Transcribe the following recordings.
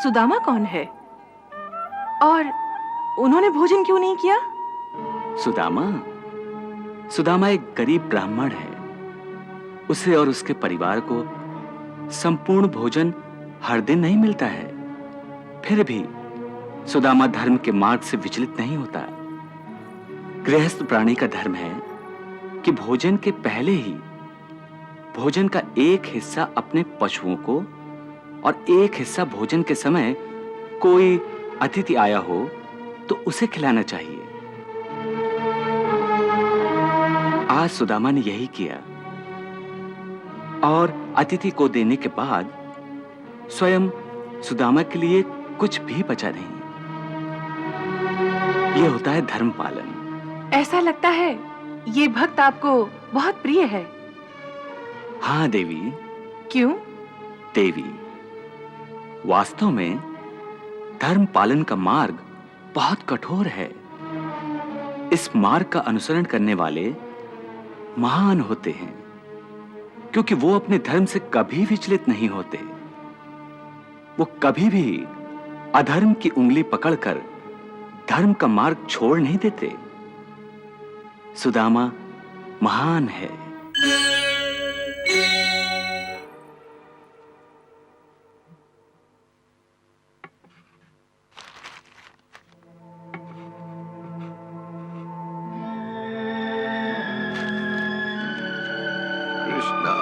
सुदामा कौन है और उन्होंने भोजन क्यों नहीं किया? सुदामा सुदामा एक गरीब ब्राह्मण है। उसे और उसके परिवार को संपूर्ण भोजन हर दिन नहीं मिलता है। फिर भी सुदामा धर्म के मार्ग से विचलित नहीं होता। गृहस्थ प्राणी का धर्म है कि भोजन के पहले ही भोजन का एक हिस्सा अपने पशुओं को और एक हिस्सा भोजन के समय कोई अतिथि आया हो तो उसे खिलाना चाहिए। आज सुदामा ने यही किया और अतिथि को देने के बाद स्वयं सुदामा के लिए कुछ भी बचा नहीं। यह होता है धर्म पालन। ऐसा लगता है ये भक्त आपको बहुत प्रिय है। हाँ देवी। क्यों? देवी, वास्तव में धर्म पालन का मार्ग बहुत कठोर है। इस मार्ग का अनुसरण करने वाले महान होते हैं क्योंकि वो अपने धर्म से कभी विचलित नहीं होते। वो कभी भी अधर्म की उंगली पकड़कर धर्म का मार्ग छोड़ नहीं देते। सुदामा महान है। कृष्णा,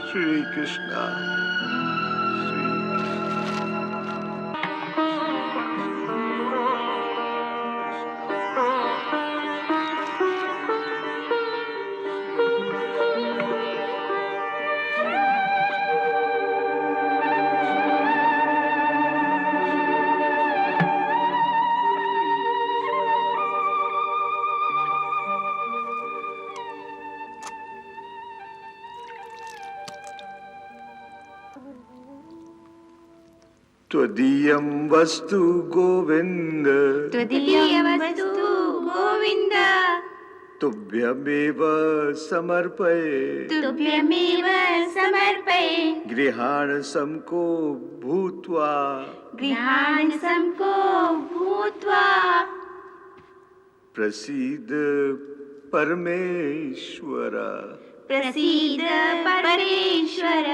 श्री कृष्णा, त्वदीयं वस्तु गोविंद, त्वदीयं वस्तु गोविंद, तुभ्यमेव समर्पये, तुभ्यमेव समर्पये, गृहाणसमको भूत्वा, गृहाणसमको भूत्वा, प्रसीद परमेश्वर, प्रसीद परमेश्वर।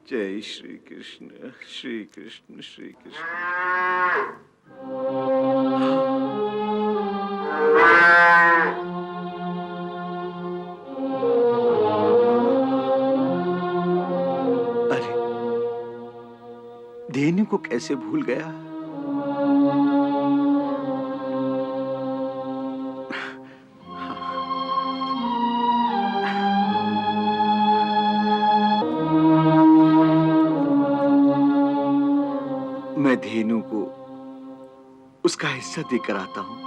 जय श्री कृष्ण, श्री कृष्ण, श्री कृष्ण। अरे, धेनु को कैसे भूल गया? मैं धेनु को उसका हिस्सा देकर आता हूं।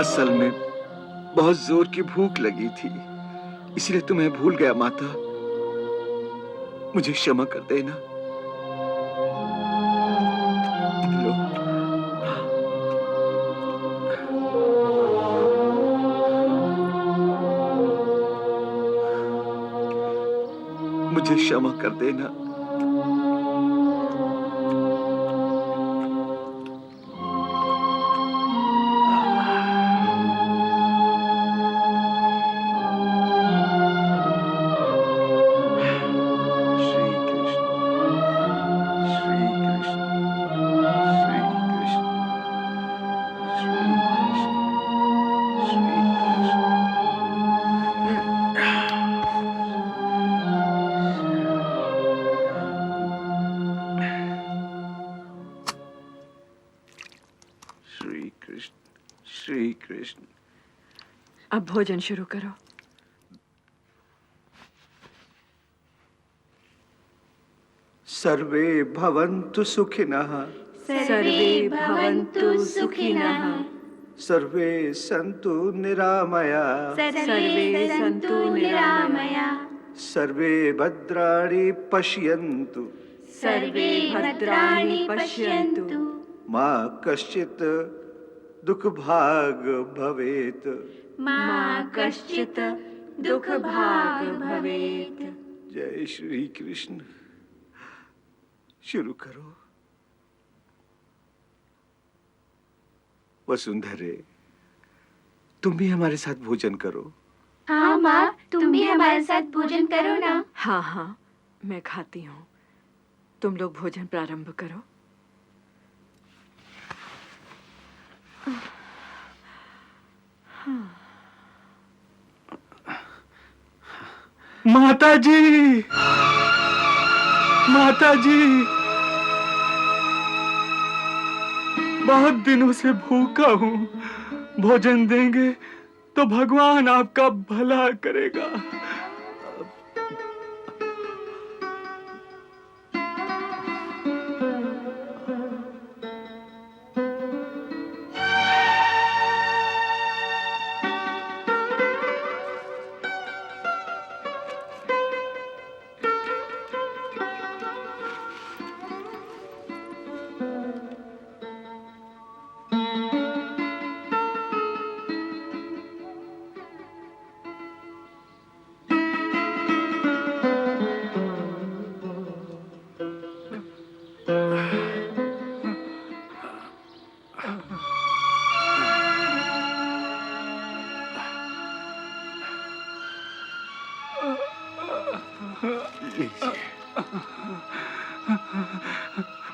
असल में बहुत जोर की भूख लगी थी, इसलिए तुम्हें भूल गया माता। मुझे क्षमा कर देना। लो। मुझे क्षमा कर देना। श्री कृष्ण। अब भोजन शुरू करो। सर्वे भवन्तु सुखिनः, सर्वे भवन्तु सुखिनः, सर्वे सन्तु निरामया सर्वे सन्तु निरामया सर्वे भद्राणि पश्यन्तु सर्वे भद्राणि पश्यन्तु मा कश्चित् दुःखभाग् भवेत् मा कश्चित् दुःखभाग् भवेत्। जय श्री कृष्ण। शुरू करो। वसुंधरे, तुम भी हमारे साथ भोजन करो। हाँ माँ, तुम भी हमारे साथ भोजन करो ना। हाँ हाँ, मैं खाती हूँ। तुम लोग भोजन प्रारंभ करो। माता जी, माता जी, बहुत दिनों से भूखा हूँ। भोजन देंगे तो भगवान आपका भला करेगा।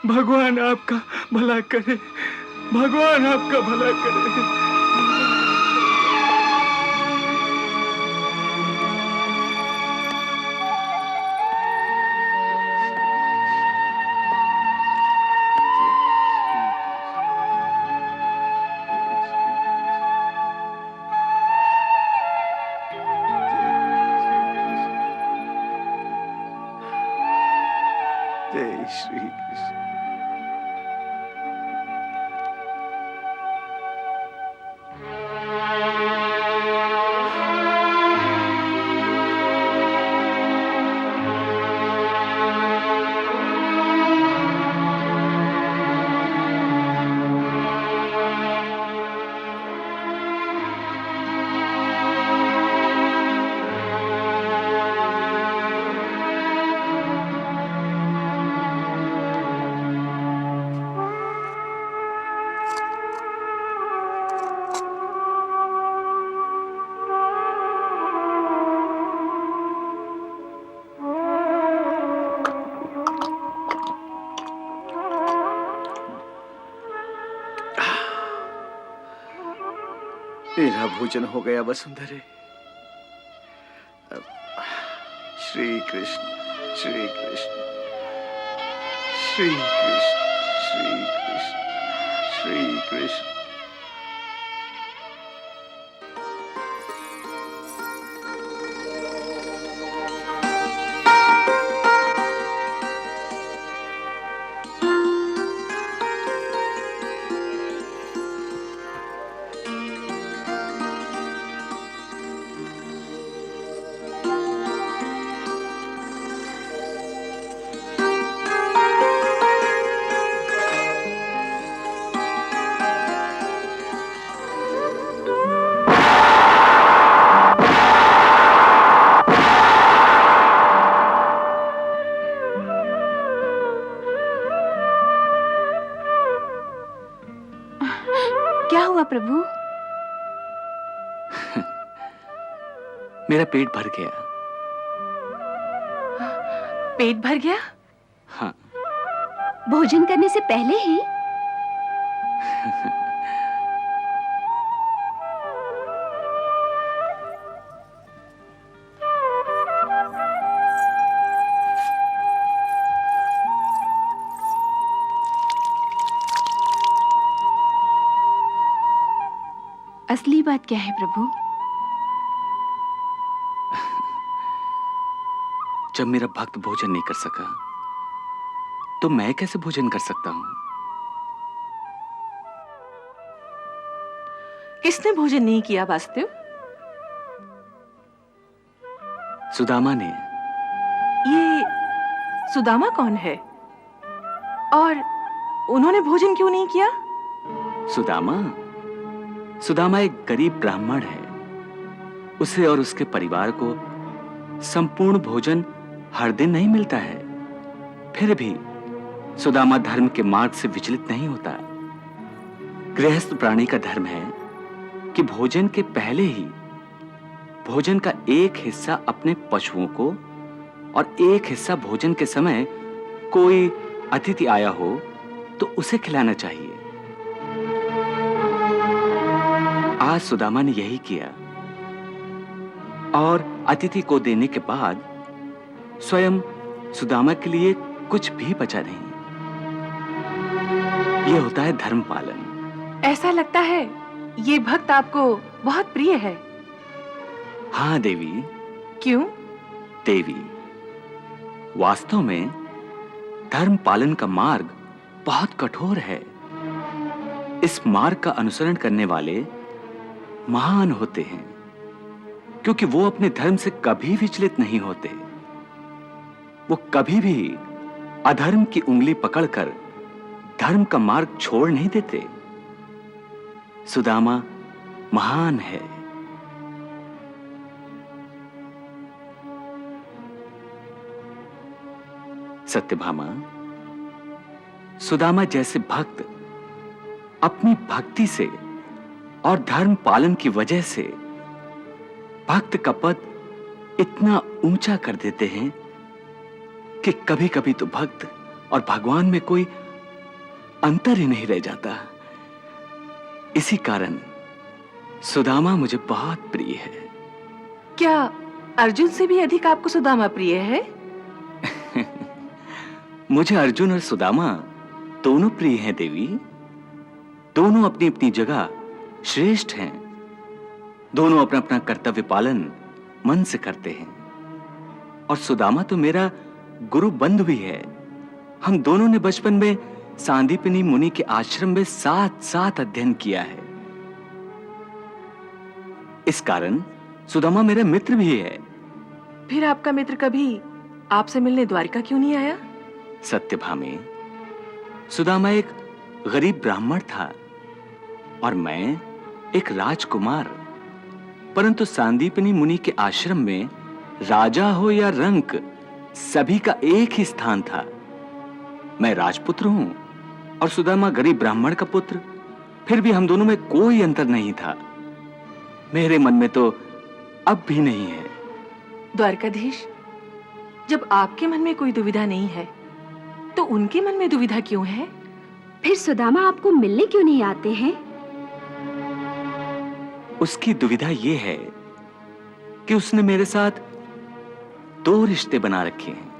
भगवान आपका भला करे, भगवान आपका भला करे। जय श्री कृष्ण। मेरा भोजन हो गया वसुंधरे। अब श्री कृष्ण, श्री कृष्ण, श्री कृष्ण, श्री कृष्ण, श्री कृष्ण। क्या हुआ प्रभु? मेरा पेट भर गया। पेट भर गया? हाँ। भोजन करने से पहले ही? असली बात क्या है प्रभु? जब मेरा भक्त भोजन नहीं कर सका तो मैं कैसे भोजन कर सकता हूं? किसने भोजन नहीं किया वासुदेव? सुदामा ने। ये सुदामा कौन है और उन्होंने भोजन क्यों नहीं किया? सुदामा एक गरीब ब्राह्मण है। उसे और उसके परिवार को संपूर्ण भोजन हर दिन नहीं मिलता है। फिर भी सुदामा धर्म के मार्ग से विचलित नहीं होता। गृहस्थ प्राणी का धर्म है कि भोजन के पहले ही भोजन का एक हिस्सा अपने पशुओं को और एक हिस्सा भोजन के समय कोई अतिथि आया हो तो उसे खिलाना चाहिए। आज सुदामा ने यही किया और अतिथि को देने के बाद स्वयं सुदामा के लिए कुछ भी बचा नहीं। यह होता है धर्म पालन। ऐसा लगता है ये भक्त आपको बहुत प्रिय है। हाँ देवी। क्यों? देवी, वास्तव में धर्म पालन का मार्ग बहुत कठोर है। इस मार्ग का अनुसरण करने वाले महान होते हैं क्योंकि वो अपने धर्म से कभी विचलित नहीं होते। वो कभी भी अधर्म की उंगली पकड़कर धर्म का मार्ग छोड़ नहीं देते। सुदामा महान है। सत्यभामा, सुदामा जैसे भक्त अपनी भक्ति से और धर्म पालन की वजह से भक्त का पद इतना ऊंचा कर देते हैं कि कभी-कभी तो भक्त और भगवान में कोई अंतर ही नहीं रह जाता। इसी कारण सुदामा मुझे बहुत प्रिय है। क्या अर्जुन से भी अधिक आपको सुदामा प्रिय है? मुझे अर्जुन और सुदामा दोनों प्रिय हैं देवी। दोनों अपनी अपनी जगह श्रेष्ठ हैं। दोनों अपना अपना कर्तव्य पालन मन से करते हैं। और सुदामा तो मेरा गुरु बंधु भी है। हम दोनों ने बचपन में सांदीपनी मुनि के आश्रम में साथ साथ अध्ययन किया है। इस कारण सुदामा मेरा मित्र भी है। फिर आपका मित्र कभी आपसे मिलने द्वारिका क्यों नहीं आया? सत्यभामे, सुदामा एक गरीब ब्राह्मण था और मैं एक राजकुमार। परंतु सांदीपनी मुनि के आश्रम में राजा हो या रंक, सभी का एक ही स्थान था। मैं राजपुत्र हूं और सुदामा गरीब ब्राह्मण का पुत्र। फिर भी हम दोनों में कोई अंतर नहीं था। मेरे मन में तो अब भी नहीं है। द्वारकाधीश, जब आपके मन में कोई दुविधा नहीं है तो उनके मन में दुविधा क्यों है? फिर सुदामा आपको मिलने क्यों नहीं आते हैं? उसकी दुविधा यह है कि उसने मेरे साथ दो रिश्ते बना रखे हैं,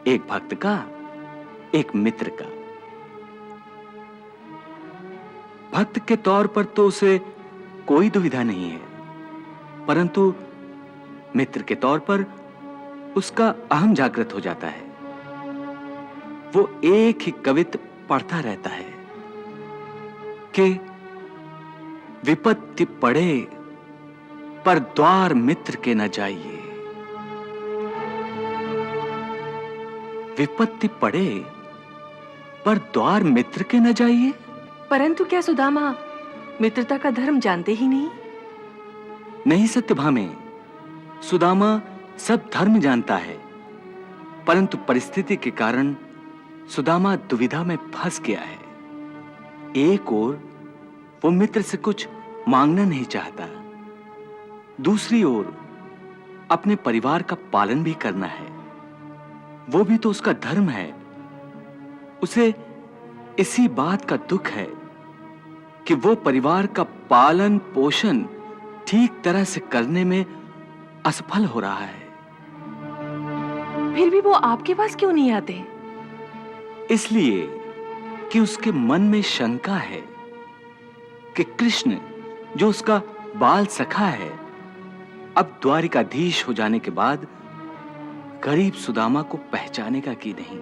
एक भक्त का, एक मित्र का। भक्त के तौर पर तो उसे कोई दुविधा नहीं है, परंतु मित्र के तौर पर उसका अहम जागृत हो जाता है। वो एक ही कवित पढ़ता रहता है कि विपत्ति पड़े पर द्वार मित्र के न जाइए। विपत्ति पड़े पर द्वार मित्र के न जाइए। परंतु क्या सुदामा मित्रता का धर्म जानते ही नहीं? नहीं सत्यभामे, सुदामा सब धर्म जानता है, परंतु परिस्थिति के कारण सुदामा दुविधा में फंस गया है। एक ओर वो मित्र से कुछ मांगना नहीं चाहता, दूसरी ओर अपने परिवार का पालन भी करना है। वो भी तो उसका धर्म है। उसे इसी बात का दुख है कि वो परिवार का पालन पोषण ठीक तरह से करने में असफल हो रहा है। फिर भी वो आपके पास क्यों नहीं आते? इसलिए कि उसके मन में शंका है कि कृष्ण, जो उसका बाल सखा है, अब द्वारिकाधीश हो जाने के बाद गरीब सुदामा को पहचानेगा कि नहीं।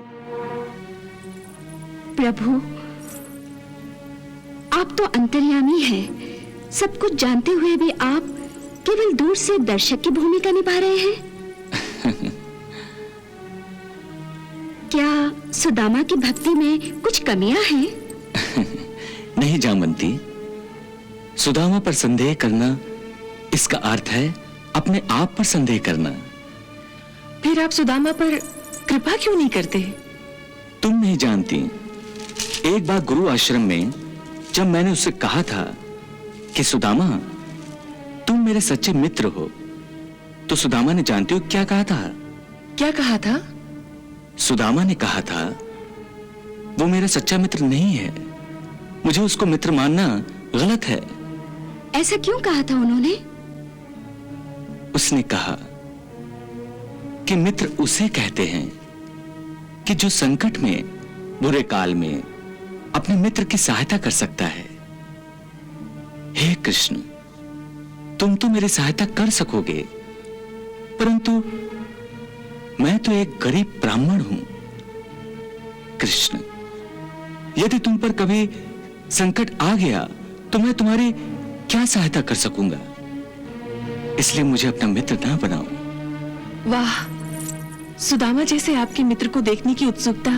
प्रभु, आप तो अंतर्यामी हैं, सब कुछ जानते हुए भी आप केवल दूर से दर्शक की भूमिका निभा रहे हैं। क्या सुदामा की भक्ति में कुछ कमियां हैं? नहीं जामवंती, सुदामा पर संदेह करना इसका अर्थ है अपने आप पर संदेह करना। फिर आप सुदामा पर कृपा क्यों नहीं करते? तुम नहीं जानती, एक बार गुरु आश्रम में जब मैंने उससे कहा था कि सुदामा तुम मेरे सच्चे मित्र हो, तो सुदामा ने जानते हो क्या कहा था? क्या कहा था? सुदामा ने कहा था वो मेरा सच्चा मित्र नहीं है, मुझे उसको मित्र मानना गलत है। ऐसा क्यों कहा था उन्होंने? उसने कहा कि मित्र उसे कहते हैं कि जो संकट में, बुरे काल में अपने मित्र की सहायता कर सकता है। हे कृष्ण, तुम तो मेरी सहायता कर सकोगे, परंतु मैं तो एक गरीब ब्राह्मण हूं। कृष्ण, यदि तुम पर कभी संकट आ गया तो मैं तुम्हारी क्या सहायता कर सकूंगा? इसलिए मुझे अपना मित्र ना बनाओ। वाह, सुदामा जैसे आपके मित्र को देखने की उत्सुकता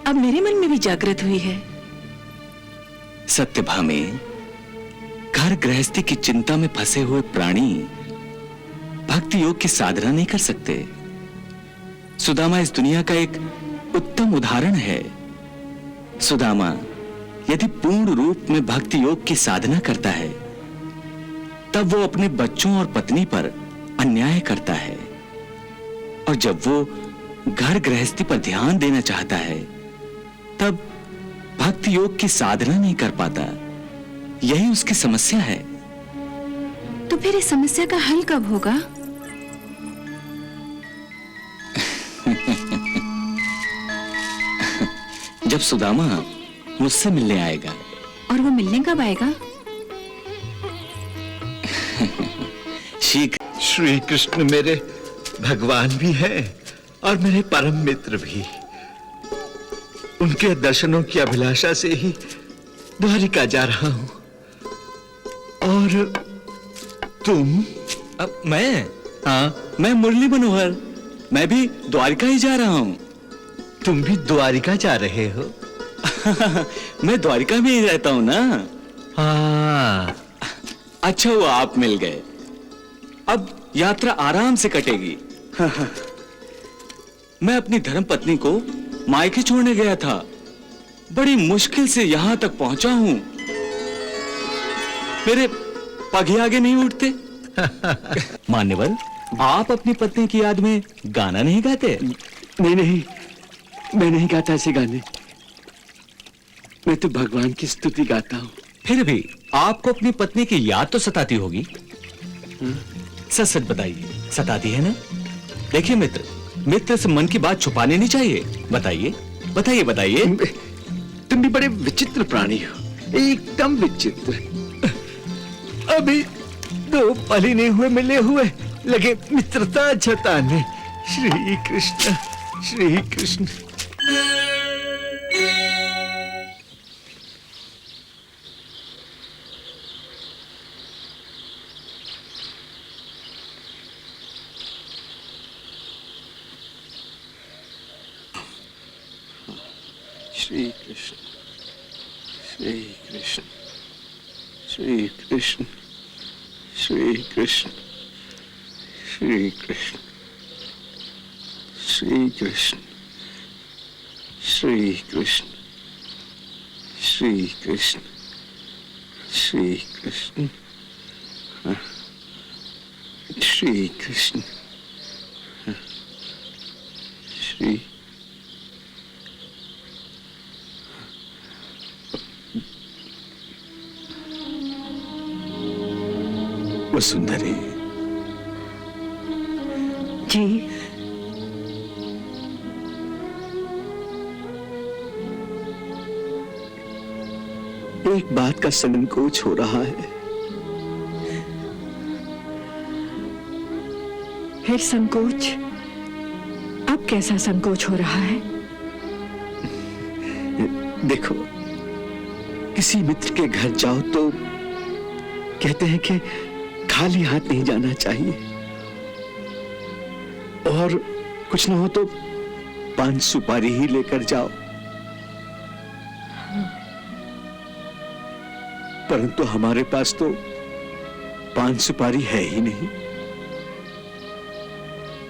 अब मेरे मन में भी जागृत हुई है। सत्यभामे, घर गृहस्थी की चिंता में फंसे हुए प्राणी भक्ति योग की साधना नहीं कर सकते। सुदामा इस दुनिया का एक उत्तम उदाहरण है। सुदामा यदि पूर्ण रूप में भक्ति योग की साधना करता है, तब वो अपने बच्चों और पत्नी पर अन्याय करता है, और जब वो घर गृहस्थी पर ध्यान देना चाहता है, तब भक्ति योग की साधना नहीं कर पाता। यही उसकी समस्या है। तो फिर इस समस्या का हल कब होगा? जब सुदामा मुझसे मिलने आएगा। और वो मिलने कब आएगा? शीघ्र। श्री कृष्ण मेरे भगवान भी हैं और मेरे परम मित्र भी। उनके दर्शनों की अभिलाषा से ही द्वारिका जा रहा हूं। और तुम? अब मैं? हाँ, मैं मुरली मनोहर, मैं भी द्वारिका ही जा रहा हूं। तुम भी द्वारिका जा रहे हो? मैं द्वारिका में ही रहता हूं ना। हाँ। अच्छा हुआ आप मिल गए, अब यात्रा आराम से कटेगी। मैं अपनी धर्मपत्नी को मायके छोड़ने गया था, बड़ी मुश्किल से यहां तक पहुंचा हूं। मेरे पग ही आगे नहीं उठते। मान्यवर, आप अपनी पत्नी की याद में गाना नहीं गाते? नहीं, मैं नहीं गाता ऐसे गाने। मैं तो भगवान की स्तुति गाता हूँ। फिर भी आपको अपनी पत्नी की याद तो सताती होगी। सच सच बताइए, सताती है ना? देखिए मित्र, मित्र से मन की बात छुपानी नहीं चाहिए। बताइए बताइए बताइए। तुम भी बड़े विचित्र प्राणी हो, एकदम विचित्र। अभी दो पल ही नहीं हुए मिले हुए, लगे मित्रता जताने। श्री कृष्ण, श्री कृष्ण। श्री कृष्ण, श्री कृष्ण, श्री कृष्ण, श्री कृष्ण, श्री कृष्ण, श्री कृष्ण, श्री कृष्ण, श्री कृष्ण, श्री कृष्ण, श्री कृष्ण, श्री वसुंधरे जी, एक बात का संकोच हो रहा है। फिर संकोच? अब कैसा संकोच हो रहा है? देखो, किसी मित्र के घर जाओ तो कहते हैं कि खाली हाथ नहीं जाना चाहिए, और कुछ ना हो तो 5 सुपारी ही लेकर जाओ। परंतु हमारे पास तो 5 सुपारी है ही नहीं।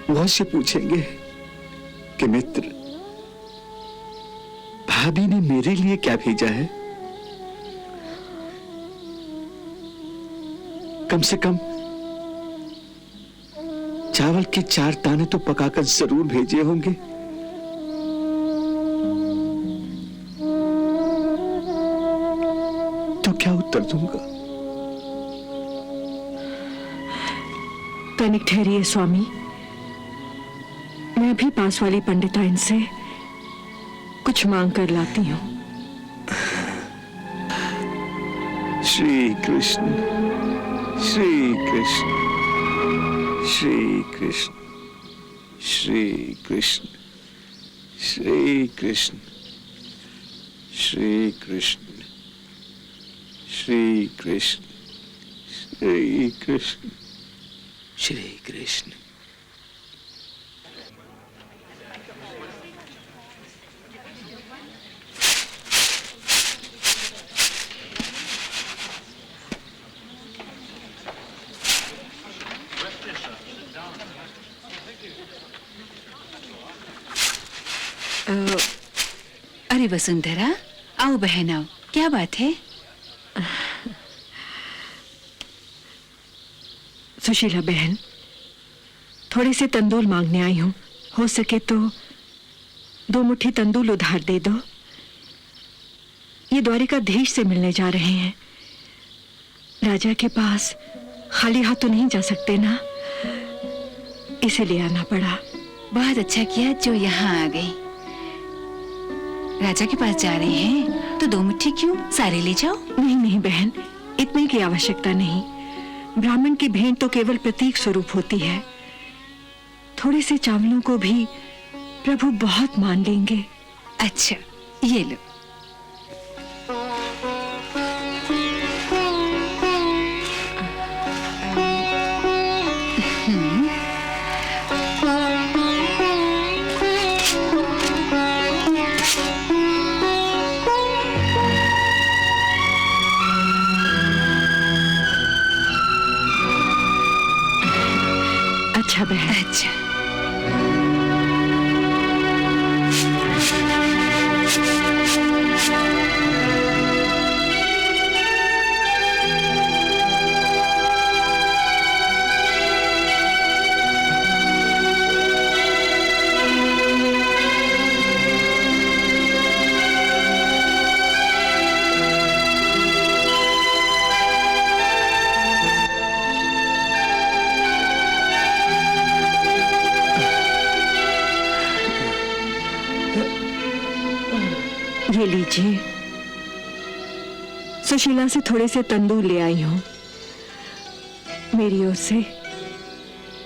वह से पूछेंगे कि मित्र, भाभी ने मेरे लिए क्या भेजा है? कम से कम चावल के 4 दाने तो पकाकर जरूर भेजे होंगे। तो क्या उत्तर दूंगा? तनिक ठहरिए स्वामी, मैं भी पास वाली पंडिताइन से कुछ मांग कर लाती हूँ। श्री कृष्ण, श्री कृष्ण, श्री कृष्ण, श्री कृष्ण, श्री कृष्ण, श्री कृष्ण, श्री कृष्ण, श्री कृष्ण, श्री कृष्ण। अरे वसुंधरा, आओ बहन आओ, क्या बात है? सुशीला बहन, थोड़े से तंदूर मांगने आई हूँ। हो सके तो 2 मुट्ठी तंदूर उधार दे दो। ये द्वारिकाधीश से मिलने जा रहे हैं। राजा के पास खाली हाथ तो नहीं जा सकते ना, इसीलिए आना पड़ा। बहुत अच्छा किया जो यहाँ आ गई। राजा के पास जा रहे हैं तो 2 मुट्ठी क्यों, सारे ले जाओ। नहीं नहीं बहन, इतने की आवश्यकता नहीं। ब्राह्मण की भेंट तो केवल प्रतीक स्वरूप होती है। थोड़े से चावलों को भी प्रभु बहुत मान लेंगे। अच्छा, ये लो। अच्छा बहन। अच्छा। ये लीजिए, सुशीला से थोड़े से तंदूर ले आई हूं। मेरी ओर से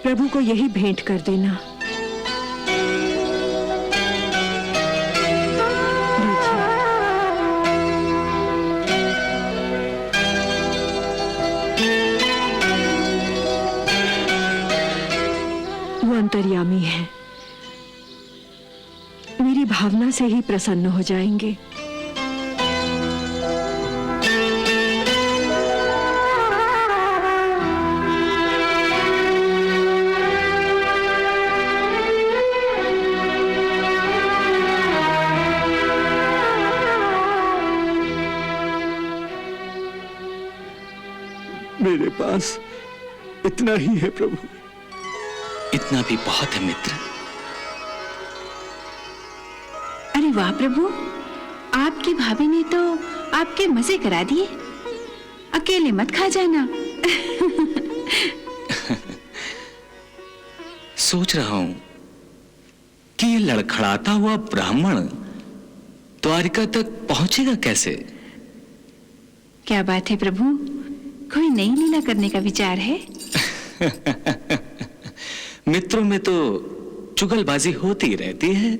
प्रभु को यही भेंट कर देना। वो अंतर्यामी है, मेरी भावना से ही प्रसन्न हो जाएंगे। मेरे पास इतना ही है प्रभु। इतना भी बहुत है मित्र। अरे वाह प्रभु, आपकी भाभी ने तो आपके मजे करा दिए। अकेले मत खा जाना। सोच रहा हूं कि ये लड़खड़ाता हुआ ब्राह्मण द्वारिका तक पहुंचेगा कैसे? क्या बात है प्रभु, कोई नई लीला करने का विचार है? मित्रों में तो चुगलबाजी होती रहती है।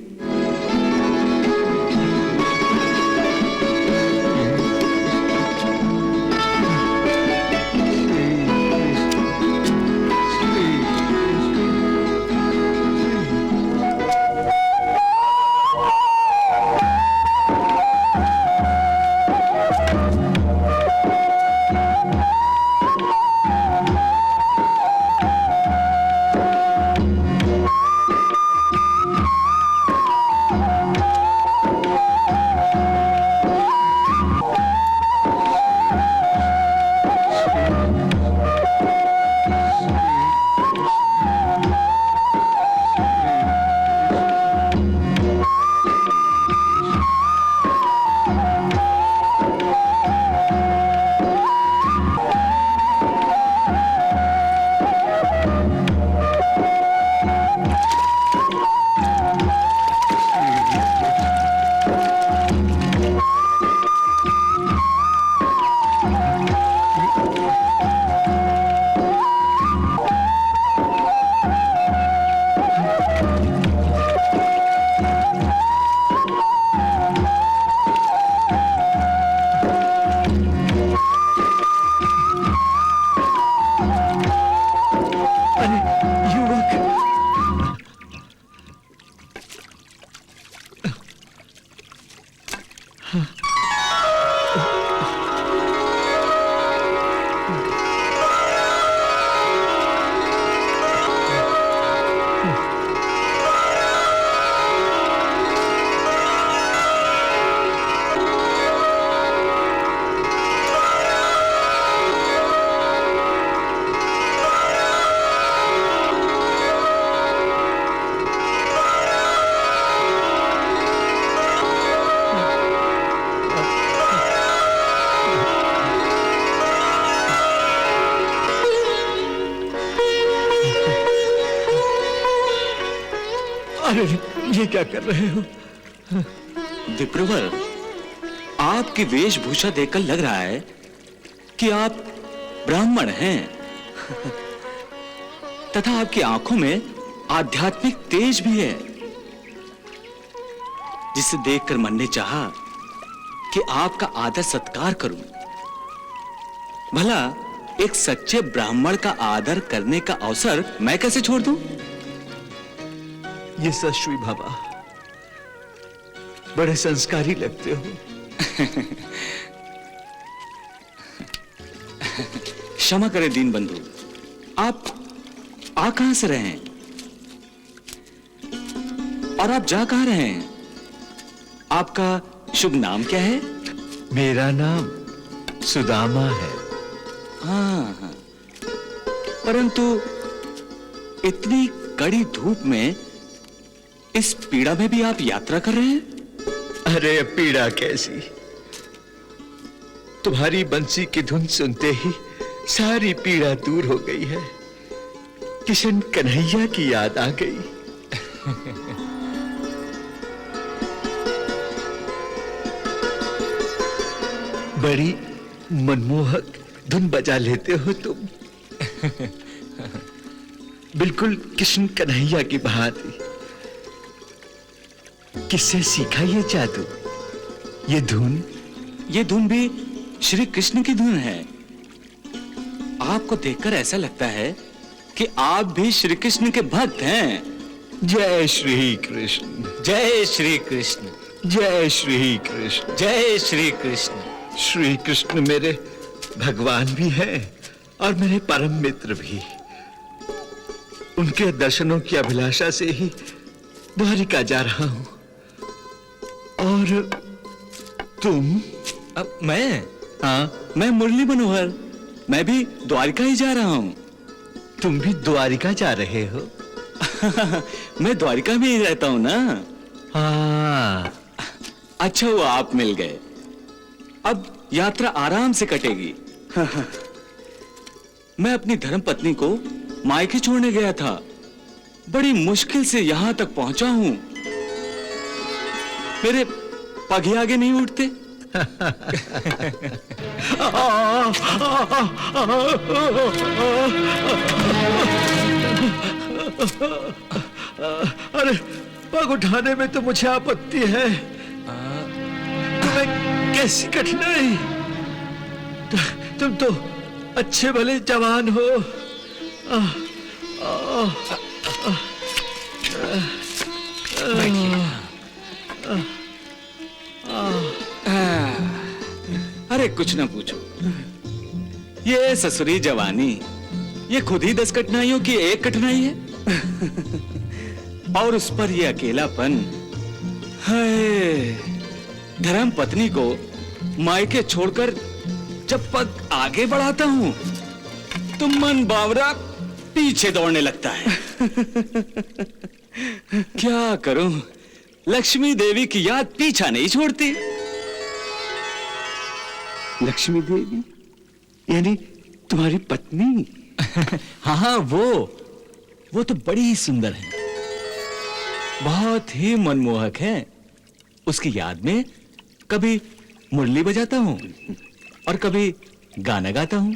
अरे ये क्या कर रहे हो? विप्रवर, आपकी वेशभूषा देखकर लग रहा है कि आप ब्राह्मण हैं तथा आपकी आंखों में आध्यात्मिक तेज भी है, जिसे देखकर मन ने चाहा कि आपका आदर सत्कार करूं। भला एक सच्चे ब्राह्मण का आदर करने का अवसर मैं कैसे छोड़ दूं? ये सश्वी बाबा, बड़े संस्कारी लगते हो। क्षमा करें दीन बंधु, आप आ कहां से रहे हैं और आप जा कहां रहे हैं? आपका शुभ नाम क्या है? मेरा नाम सुदामा है। हाँ, परंतु इतनी कड़ी धूप में इस पीड़ा में भी आप यात्रा कर रहे हैं? अरे पीड़ा कैसी, तुम्हारी बंसी की धुन सुनते ही सारी पीड़ा दूर हो गई है। किशन कन्हैया की याद आ गई। बड़ी मनमोहक धुन बजा लेते हो तुम, बिल्कुल किशन कन्हैया की भांति। किससे सीखा ये जादू, ये धुन? ये धुन भी श्री कृष्ण की धुन है। आपको देखकर ऐसा लगता है कि आप भी श्री कृष्ण के भक्त हैं। जय श्री कृष्ण, जय श्री कृष्ण, जय श्री कृष्ण, जय श्री कृष्ण। श्री कृष्ण मेरे भगवान भी हैं और मेरे परम मित्र भी। उनके दर्शनों की अभिलाषा से ही द्वारिका जा रहा हूं। और तुम? अब मैं? हाँ, मैं मुरली मनोहर, मैं भी द्वारिका ही जा रहा हूं। तुम भी द्वारिका जा रहे हो? मैं द्वारिका में ही रहता हूं ना। हाँ, अच्छा हुआ आप मिल गए, अब यात्रा आराम से कटेगी। मैं अपनी धर्मपत्नी को मायके छोड़ने गया था, बड़ी मुश्किल से यहां तक पहुंचा हूं। मेरे पग ही आगे नहीं उठते। अरे पग उठाने में तो मुझे आपत्ति है। तुम्हें कैसी कठिनाई? तुम तो अच्छे भले जवान हो। अरे कुछ ना पूछो, ये ससुरी जवानी, ये खुद ही 10 कठिनाइयों की एक कठिनाई है। और उस पर ये अकेलापन। हाय, धर्म पत्नी को मायके छोड़कर जब पग आगे बढ़ाता हूं तो मन बावरा पीछे दौड़ने लगता है। क्या करूं, लक्ष्मी देवी की याद पीछा नहीं छोड़ती। लक्ष्मी देवी यानी तुम्हारी पत्नी? हाँ, वो तो बड़ी ही सुंदर है, बहुत ही मनमोहक है। उसकी याद में कभी मुरली बजाता हूँ और कभी गाना गाता हूँ।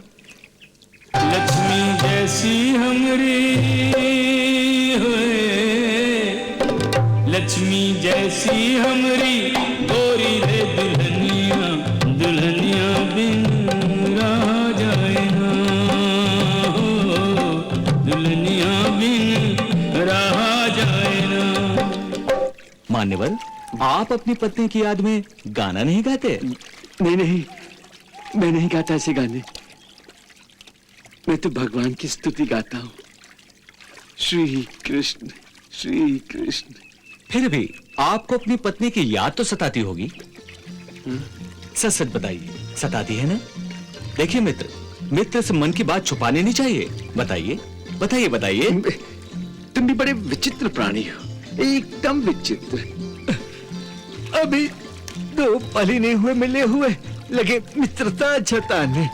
लक्ष्मी जैसी हमरी है, लक्ष्मी जैसी हमरी गोरी रे दुल्हनिया, दुल्हनिया बिन रहा जाए ना, दुल्हनिया बिन रहा जाए ना। मान्यवर, आप अपनी पत्नी की याद में गाना नहीं गाते? नहीं, मैं नहीं गाता ऐसे गाने। मैं तो भगवान की स्तुति गाता हूँ। श्री कृष्ण, श्री कृष्ण। फिर भी आपको अपनी पत्नी की याद तो सताती होगी। सच सच बताइए, सताती है ना? देखिए मित्र, मित्र से मन की बात छुपानी नहीं चाहिए। बताइए बताइए बताइए। तुम भी बड़े विचित्र प्राणी हो, एकदम विचित्र। अभी 2 पल ही नहीं हुए मिले हुए, लगे मित्रता जताने।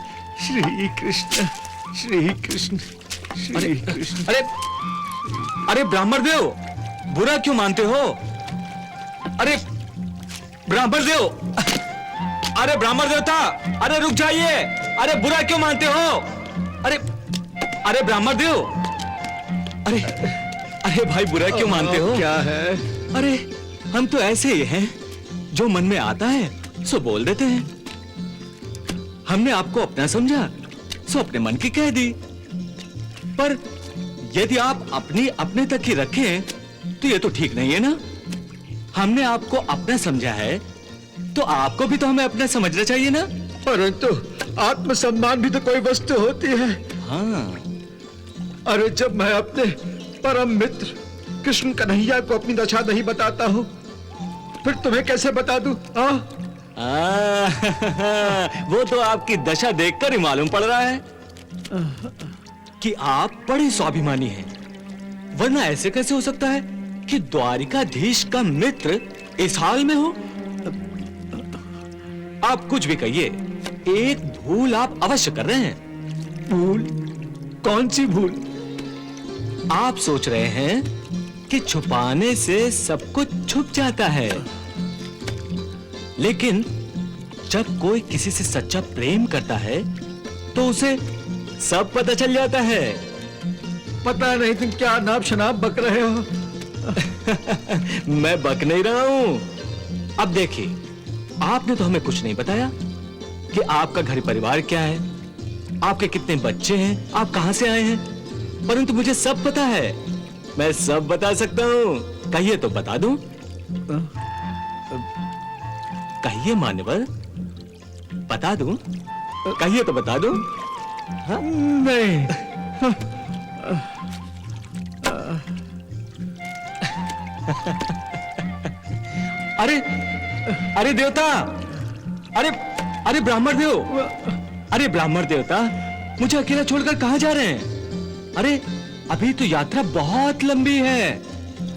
श्री कृष्ण, श्री कृष्ण, श्री कृष्ण। अरे अरे ब्राह्मण देव, बुरा क्यों मानते हो? अरे ब्राह्मण देव, अरे ब्राह्मण देवता, अरे रुक जाइए। अरे बुरा क्यों मानते हो? अरे अरे ब्राह्मण देव, अरे अरे भाई बुरा क्यों मानते हो? क्या है? अरे हम तो ऐसे ही हैं, जो मन में आता है सो बोल देते हैं। हमने आपको अपना समझा सो अपने मन की कह दी, पर यदि आप अपनी अपने तक ही रखें तो ये तो ठीक नहीं है ना। हमने आपको अपना समझा है तो आपको भी तो हमें अपना समझना चाहिए ना। परंतु आत्मसम्मान भी तो कोई वस्तु होती है। हाँ, अरे जब मैं अपने परम मित्र कृष्ण कन्हैया को अपनी दशा नहीं बताता हूँ, फिर तुम्हें कैसे बता दूं? वो तो आपकी दशा देखकर ही मालूम पड़ रहा है कि आप बड़े स्वाभिमानी हैं। वरना ऐसे कैसे हो सकता है कि द्वारिकाधीश का मित्र इस हाल में हो? आप कुछ भी कहिए, एक भूल आप अवश्य कर रहे हैं। भूल? कौन सी भूल? आप सोच रहे हैं कि छुपाने से सब कुछ छुप जाता है, लेकिन जब कोई किसी से सच्चा प्रेम करता है तो उसे सब पता चल जाता है। पता नहीं तुम क्या नाप शनाप बक रहे हो। मैं बक नहीं रहा हूं। अब देखिए, आपने तो हमें कुछ नहीं बताया कि आपका घर परिवार क्या है, आपके कितने बच्चे हैं, आप कहां से आए हैं, परंतु मुझे सब पता है। मैं सब बता सकता हूं। कहिए तो बता दूं। कहिए मान्यवर, बता दूं? कहिए तो बता दूं? हाँ? नहीं। अरे अरे देवता, अरे अरे ब्राह्मण देव, अरे ब्राह्मण देवता, मुझे अकेला छोड़कर कहां जा रहे हैं? अरे अभी तो यात्रा बहुत लंबी है।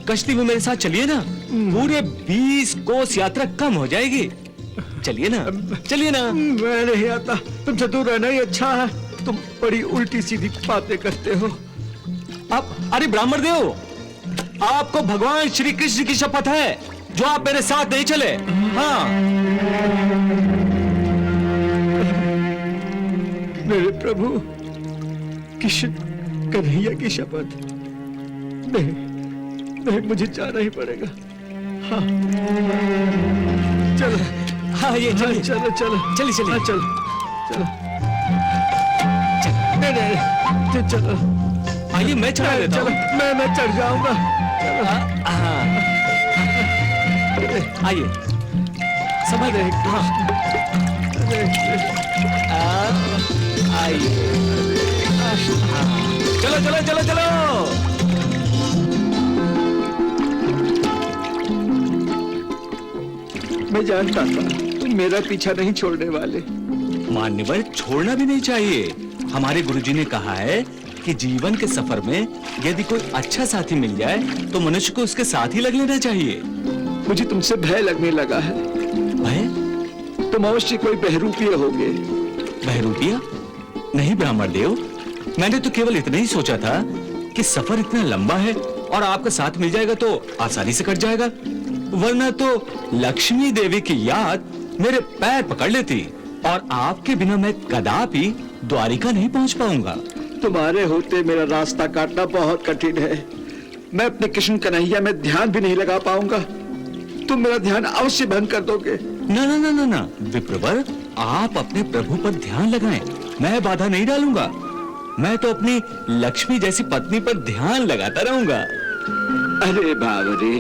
कश्ती में मेरे साथ चलिए ना, पूरे 20 कोस यात्रा कम हो जाएगी। चलिए ना, चलिए ना। मैं नहीं आता, तुमसे दूर रहना ही अच्छा है। तुम बड़ी उल्टी सीधी बातें करते हो। अब अरे ब्राह्मण देव, आपको भगवान श्री कृष्ण की शपथ है जो आप मेरे साथ नहीं चले। हाँ, मेरे प्रभु कृष्ण कन्हैया की शपथ? नहीं नहीं, मुझे जाना ही पड़ेगा। हाँ चलो, हाँ ये चलिए, चलो चलो चलिए चलिए। हाँ, चलो चलो। नहीं नहीं, चलो आइए, मैं चढ़ा देता चलो, हूँ। मैं चढ़ जाऊंगा। चलो। आइए, समझ रहे। हाँ, आइए। चलो चलो चलो चलो। मैं जानता था तुम मेरा पीछा नहीं छोड़ने वाले। मान्यवर, छोड़ना भी नहीं चाहिए। हमारे गुरुजी ने कहा है कि जीवन के सफर में यदि कोई अच्छा साथी मिल जाए तो मनुष्य को उसके साथ ही लग लेना चाहिए। मुझे तुमसे भय लगने लगा है। भय? तुम अवश्य कोई बहरूपीय होगे। बहरूपिया? नहीं ब्राह्मण देव, मैंने तो केवल इतना ही सोचा था कि सफर इतना लंबा है और आपका साथ मिल जाएगा तो आसानी से कट जाएगा, वरना तो लक्ष्मी देवी की याद मेरे पैर पकड़ लेती और आपके बिना मैं कदापि द्वारिका नहीं पहुंच पाऊंगा। तुम्हारे होते मेरा रास्ता काटना बहुत कठिन है। मैं अपने कृष्ण कन्हैया में ध्यान भी नहीं लगा पाऊंगा। तुम मेरा ध्यान अवश्य भंग कर दोगे। ना ना ना ना ना विप्रवर, आप अपने प्रभु पर ध्यान लगाएं, मैं बाधा नहीं डालूंगा। मैं तो अपनी लक्ष्मी जैसी पत्नी पर ध्यान लगाता रहूंगा। अरे बाबरे,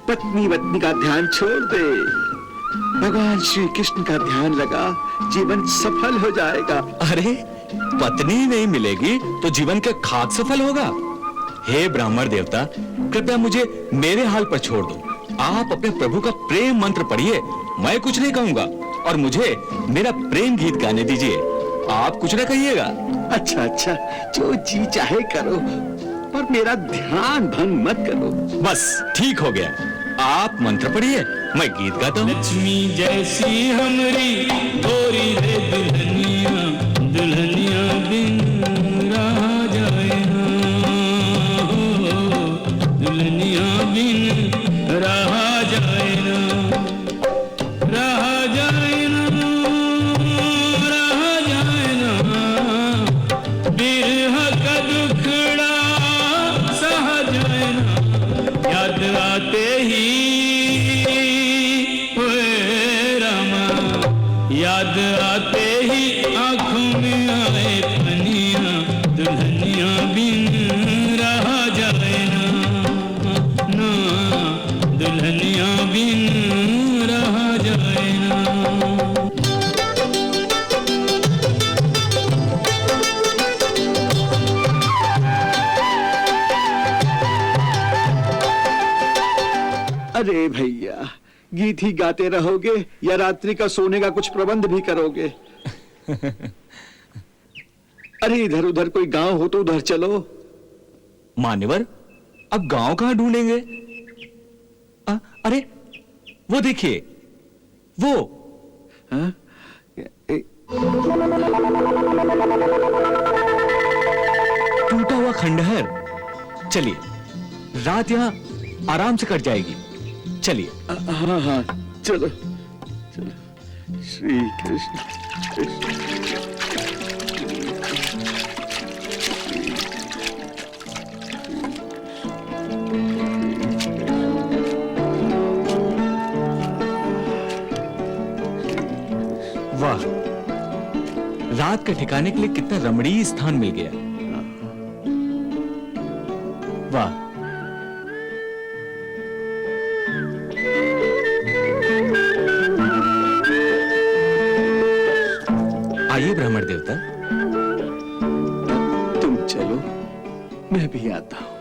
पत्नी वत्नी का ध्यान छोड़ दे, भगवान श्री कृष्ण का ध्यान लगा, जीवन सफल हो जाएगा। अरे पत्नी नहीं मिलेगी तो जीवन का खाक सफल होगा। हे ब्राह्मण देवता, कृपया मुझे मेरे हाल पर छोड़ दो। आप अपने प्रभु का प्रेम मंत्र पढ़िए, मैं कुछ नहीं कहूंगा, और मुझे मेरा प्रेम गीत गाने दीजिए। आप कुछ ना कहिएगा। अच्छा अच्छा, जो जी चाहे करो, पर मेरा ध्यान भंग मत करो। बस ठीक हो गया, आप मंत्र पढ़िए, मैं गीत गाता हूँ। लक्ष्मी जैसी हमरी गोरी रे दुल्हनिया, दुल्हनिया बिन रहा जाए ना, दुल्हनिया अरे भैया, गीत ही गाते रहोगे या रात्रि का सोने का कुछ प्रबंध भी करोगे? अरे इधर उधर कोई गांव हो तो उधर चलो। मान्यवर, अब गांव कहां ढूंढेंगे? अरे वो देखिए, वो। हाँ? टूटा हुआ खंडहर। चलिए, रात यहां आराम से कट जाएगी। चलिए। हाँ हाँ, चलो चलो। श्री कृष्ण कृष्ण। वाह, रात के ठिकाने के लिए कितना रमणीय स्थान मिल गया। वाह। आइए ब्राह्मण देवता। तुम चलो, मैं भी आता हूं।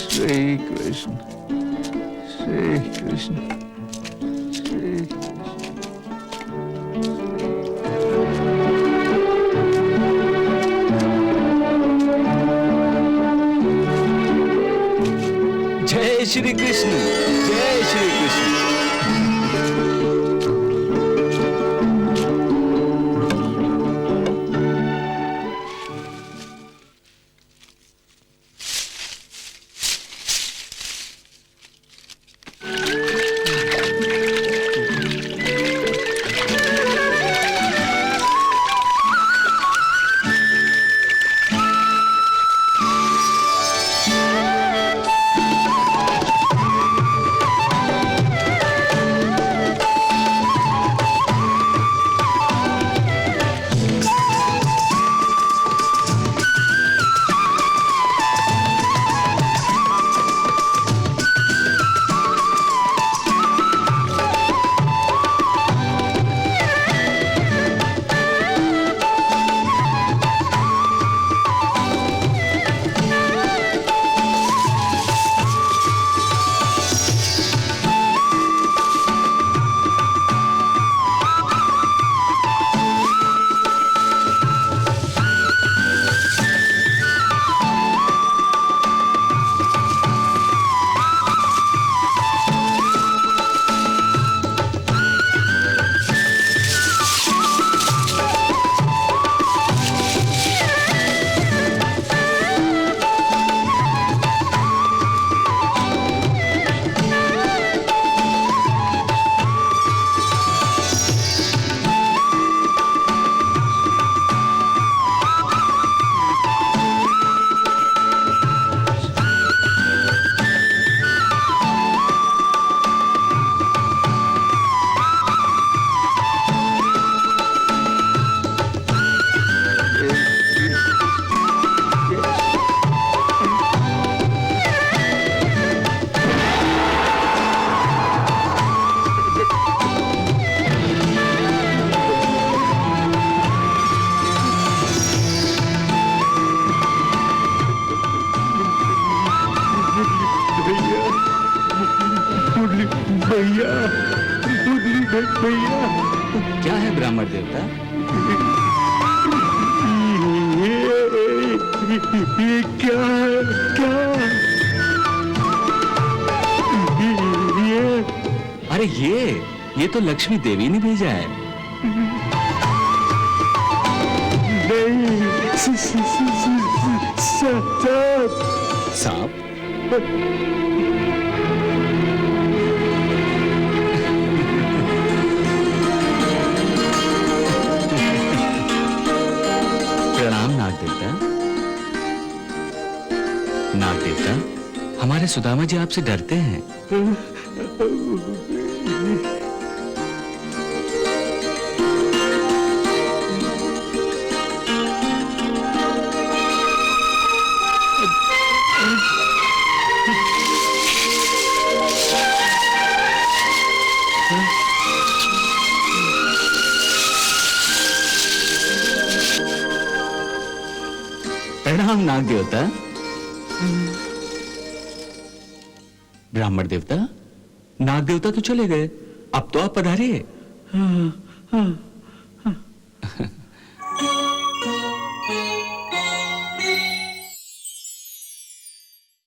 श्री कृष्ण श्री कृष्ण श्री कृष्ण। जय श्री कृष्ण, जय श्री कृष्ण। भैया भैया। क्या है ब्राह्मण देवता? ये क्या है? क्या ये? अरे ये तो लक्ष्मी देवी ने भेजा है। नहीं, सांप? प्रणाम नाग देवता। नाग देवता, हमारे सुदामा जी आपसे डरते हैं। प्रणाम नाग देवता। ब्राह्मण देवता, नाग देवता तो चले गए, अब तो आप पधारिए।